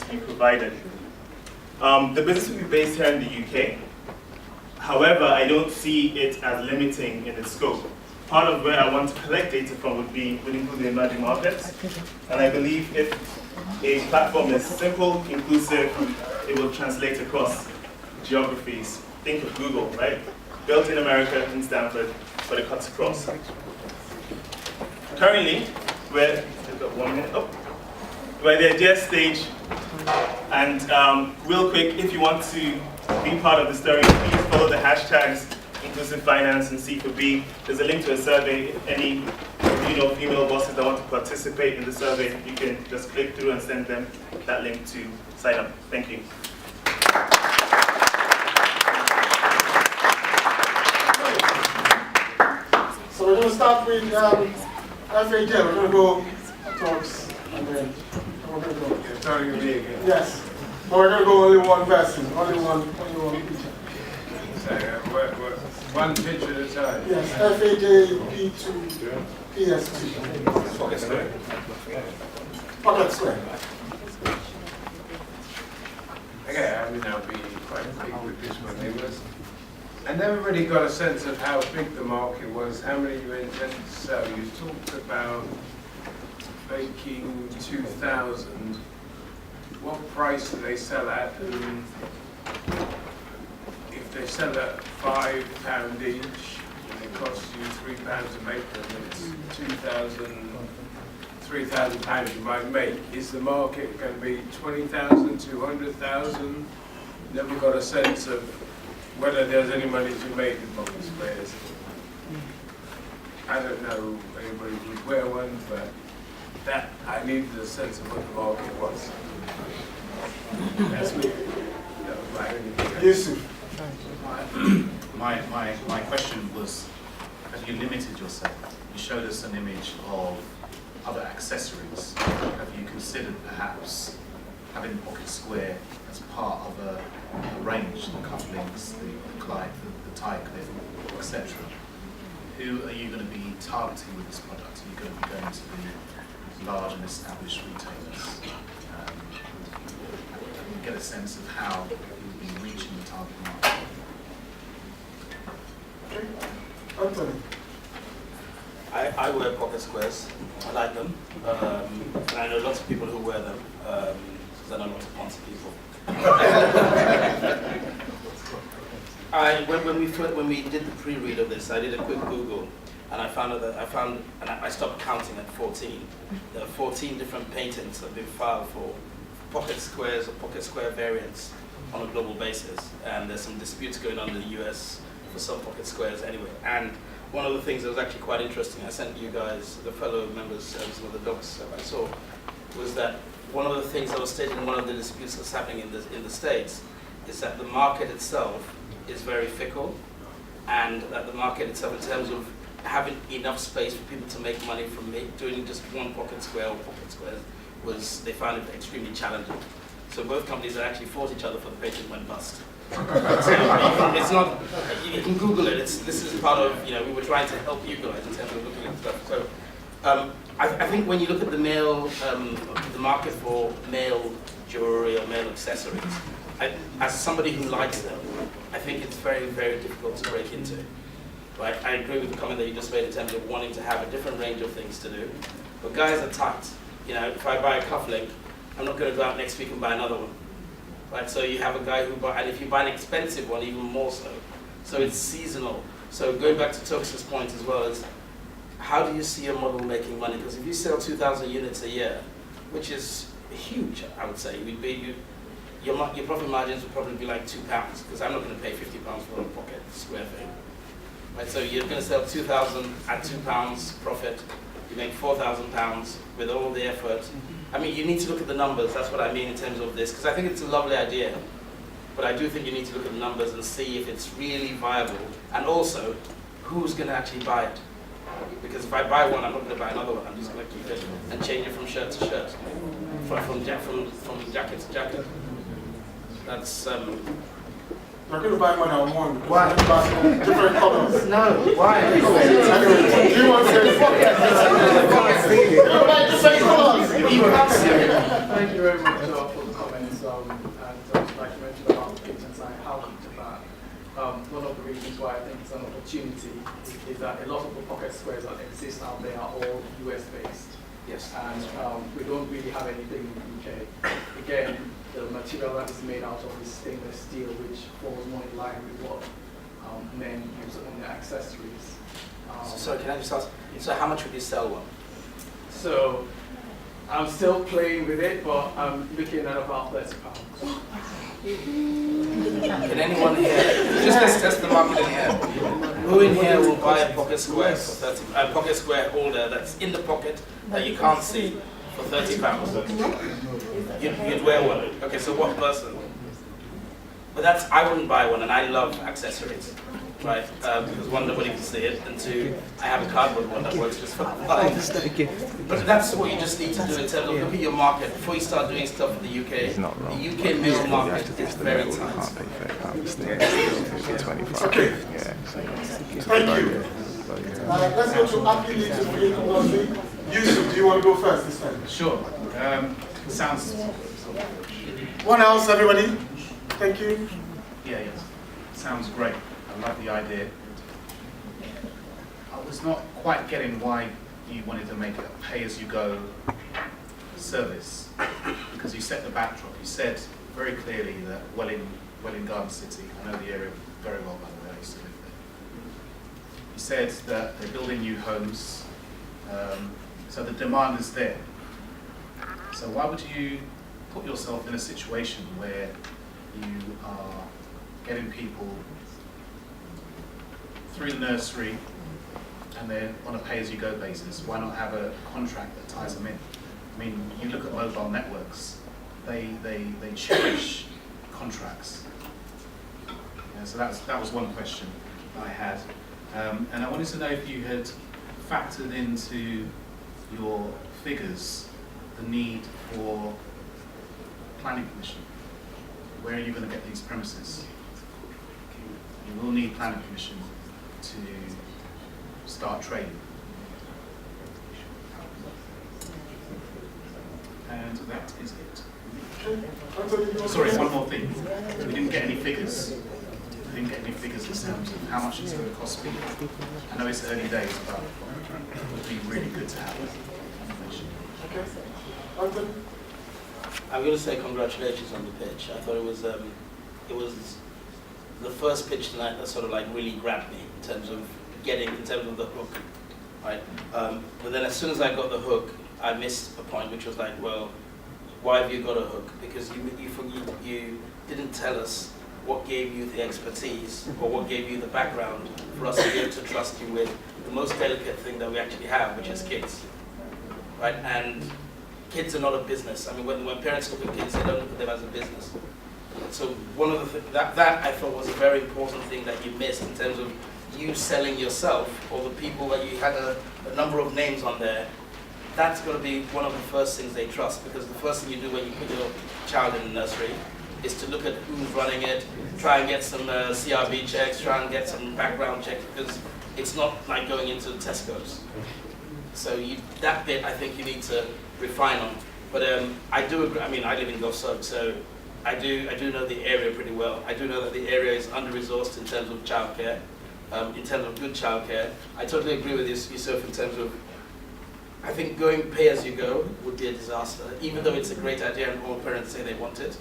be provided. The business will be based here in the UK. However, I don't see it as limiting in its scope. Part of where I want to collect data from would include the emerging markets. And I believe if a platform is simple, inclusive, it will translate across geographies. Think of Google, right? Built in America, in Stanford, but it cuts across. Currently, we're at the idea stage, and real quick, if you want to be part of the story, please follow the hashtags Inclusive Finance and C4B. There's a link to a survey. If any female bosses that want to participate in the survey, you can just click through and send them that link to sign up. Thank you. So we're going to start with FHL. We're going to go talks and then we're going to go. You're starting with me again. Yes. But we're going to go only one person, only one picture. So, one picture at a time? Yes, FAJ, P2, PS2. Pocket square. Pocket square. Okay, I mean, I'll be quite big with this one. I never really got a sense of how big the market was, how many you intended to sell. You talked about making 2,000. What price do they sell at? And if they sell at £5 each, and it costs you £3 to make them, it's 2,000, £3,000 you might make. Is the market going to be 20,000, 200,000? Never got a sense of whether there's any money to make in pocket squares. I don't know anybody would wear one, but that I needed a sense of what the market was. That's me. That was my only thing. Yusuf. My question was, have you limited yourself? You showed us an image of other accessories. Have you considered perhaps having Pocket Square as part of a range, the cufflinks, the Clyde, the tie clip, etc.? Who are you going to be targeting with this product? Are you going to be going to the large and established retailers? Get a sense of how you'll be reaching the target market. Anthony. I wear pocket squares. I like them. And I know lots of people who wear them, because I know lots of fancy people. When we did the pre-read of this, I did a quick Google, and I found and I stopped counting at 14. There are 14 different patents that have been filed for pocket squares or pocket square variants on a global basis, and there's some disputes going on in the US for some pocket squares anyway. And one of the things that was actually quite interesting, I sent you guys, the fellow members, some of the docs that I saw, was that one of the things that was stated in one of the disputes that's happening in the States is that the market itself is very fickle, and that the market itself, in terms of having enough space for people to make money from doing just one pocket square or pocket squares, they found it extremely challenging. So both companies that actually fought each other for the patent went bust. So it's not, you can Google it, this is part of, we were trying to help you guys in terms of looking at stuff. So I think when you look at the market for male jewelry or male accessories, as somebody who likes them, I think it's very, very difficult to break into. Right? I agree with the comment that you just made in terms of wanting to have a different range of things to do. But guys are tight. If I buy a cufflink, I'm not going to go out next week and buy another one. Right? So you have a guy who and if you buy an expensive one, even more so. So it's seasonal. So going back to Tokes' point as well, is how do you see a model making money? Because if you sell 2,000 units a year, which is huge, I would say, your profit margins would probably be like £2, because I'm not going to pay £50 for a pocket square thing. Right? So you're going to sell 2,000 at £2 profit. You make £4,000 with all the effort. I mean, you need to look at the numbers. That's what I mean in terms of this, because I think it's a lovely idea. But I do think you need to look at the numbers and see if it's really viable, and also who's going to actually buy it. Because if I buy one, I'm not going to buy another one. I'm just going to keep it and change it from shirt to shirt, from jacket to jacket. That's. We're going to buy more than one. Why? Different colors. No, why? Anyway, do you want to say different colors? You can't see it. Thank you very much for the comment. like you mentioned about the patents, I have looked at that. One of the reasons why I think it's an opportunity is that a lot of the pocket squares that exist out there are all US based. Yes. And we don't really have anything in the UK. Again, the material that is made out of is stainless steel, which falls more in line with what men use on their accessories. So can I just ask, so how much would you sell one? So I'm still playing with it, but I'm looking at about £30. Can anyone here, just let's test the market in here. Who in here will buy a pocket square for 30, a pocket square holder that's in the pocket that you can't see for £30? You'd wear one. Okay, so what person? But that's, I wouldn't buy one, and I love accessories, right? Because one, nobody can see it, and two, I have a cardboard one that works just fine. But that's what you just need to do in terms of look at your market before you start doing stuff in the UK. The UK male market is very tight. Okay. Thank you. Let's go to Happy Yusuf, do you want to go first this time? Sure. Sounds. One else, everybody. Thank you. Yeah, yes. Sounds great. I like the idea. I was not quite getting why you wanted to make a pay-as-you-go service, because you set the backdrop. You said very clearly that Welling Garden City, I know the area very well, by the way, I used to live there. You said that they're building new homes, so the demand is there. So why would you put yourself in a situation where you are getting people through the nursery and then on a pay-as-you-go basis? Why not have a contract that ties them in? I mean, you look at mobile networks, they cherish contracts. Yeah, so that was one question I had. And I wanted to know if you had factored into your figures the need for planning permission. Where are you going to get these premises? You will need planning permission to start trading. And that is it. Sorry, one more thing. We didn't get any figures. We didn't get any figures in terms of how much it's going to cost people. I know it's early days, but it would be really good to have that information. Okay. I'm going to say congratulations on the pitch. I thought it was the first pitch tonight that sort of like really grabbed me in terms of the hook, right? But then as soon as I got the hook, I missed a point, which was like, well, why have you got a hook? Because you didn't tell us what gave you the expertise or what gave you the background for us to be able to trust you with the most delicate thing that we actually have, which is kids, right? And kids are not a business. I mean, when parents look at kids, they don't look at them as a business. So one of the things that I thought was a very important thing that you missed in terms of you selling yourself or the people that you had a number of names on there. That's going to be one of the first things they trust, because the first thing you do when you put your child in the nursery is to look at who's running it, try and get some CRB checks, try and get some background checks, because it's not like going into the Tesco's. So that bit I think you need to refine on. But I do agree. I mean, I live in Gulf Sub, so I do know the area pretty well. I do know that the area is under-resourced in terms of childcare, in terms of good childcare. I totally agree with Yusuf in terms of, I think going pay-as-you-go would be a disaster, even though it's a great idea and all parents say they want it.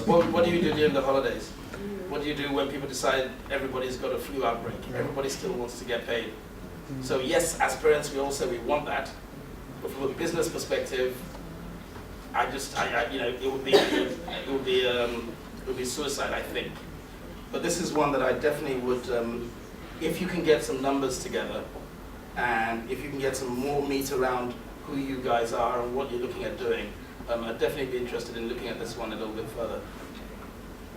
What do you do during the holidays? What do you do when people decide everybody's got a flu outbreak? Everybody still wants to get paid. So yes, as parents, we all say we want that, but from a business perspective, it would be suicide, I think. But this is one that I definitely would, if you can get some numbers together, and if you can get some more meat around who you guys are and what you're looking at doing, I'd definitely be interested in looking at this one a little bit further.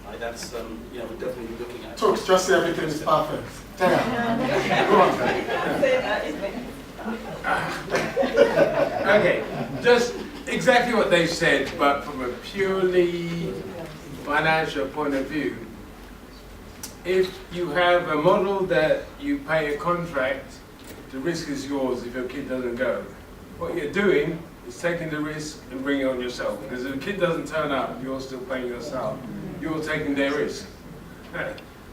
Right, that's, we'll definitely be looking at it. Talks, just say everything is perfect. Go on. Okay, just exactly what they said, but from a purely financial point of view. If you have a model that you pay a contract, the risk is yours if your kid doesn't go. What you're doing It's taking the risk and bringing it on yourself. Because if the kid doesn't turn up, you're still paying yourself. You're taking their risk.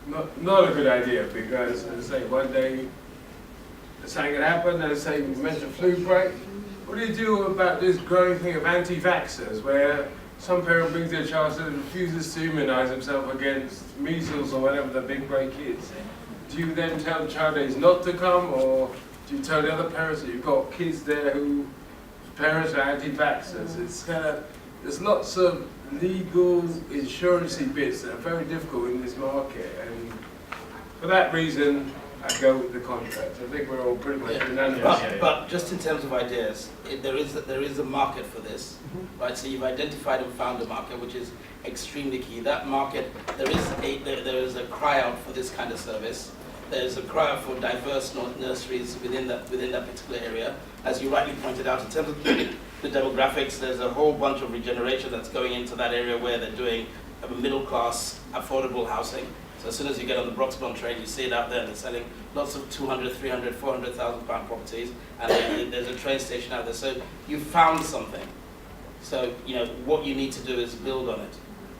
Not a good idea, because as I say, one day something can happen, and say you mentioned flu break. What do you do about this growing thing of anti-vaxxers, where some parent brings their child and refuses to immunize himself against measles or whatever the big break is? Do you then tell the child that he's not to come, or do you tell the other parents that you've got kids there who parents are anti-vaxxers? It's kind of, there's lots of legal, insurance-y bits that are very difficult in this market, and for that reason, I go with the contract. I think we're all pretty much unanimous. But just in terms of ideas, there is a market for this, right? So you've identified and found a market, which is extremely key. That market, there is a cry out for this kind of service. There's a cry out for diverse nurseries within that particular area. As you rightly pointed out, in terms of the demographics, there's a whole bunch of regeneration that's going into that area where they're doing middle class, affordable housing. So as soon as you get on the Broxbourne train, you see it out there, and they're selling lots of 200, 300, 400,000 pound properties, and there's a train station out there. So you found something. So what you need to do is build on it.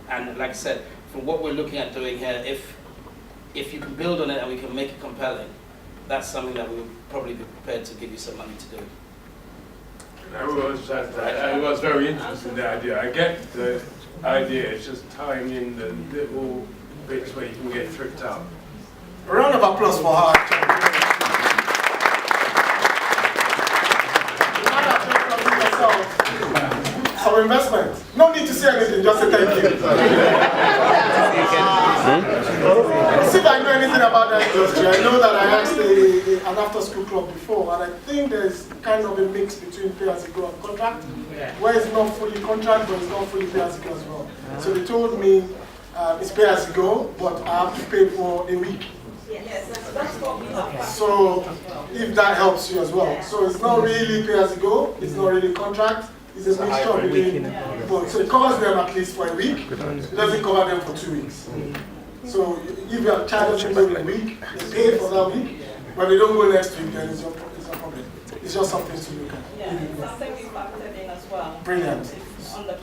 And like I said, from what we're looking at doing here, if you can build on it and we can make it compelling, that's something that we would probably be prepared to give you some money to do. I was very interested in the idea. I get the idea. It's just tying in the little bits where you can get tripped up. A round of applause for her. Some investment. No need to say anything, just say thank you. See if I know anything about that industry. I know that I asked an after-school club before, and I think there's kind of a mix between pay-as-you-go and contract, where it's not fully contract, but it's not fully pay-as-you-go as well. So they told me it's pay-as-you-go, but I have to pay for a week. Yes, that's what we have. So if that helps you as well. So it's not really pay-as-you-go, it's not really contract. It's a mixture between both. So it covers them at least for a week. It doesn't cover them for 2 weeks. So if you are charging them a week, they pay for that week. But they don't go next week, then it's your problem. It's just something to look at. Yeah, something we factored in as well. Brilliant. On the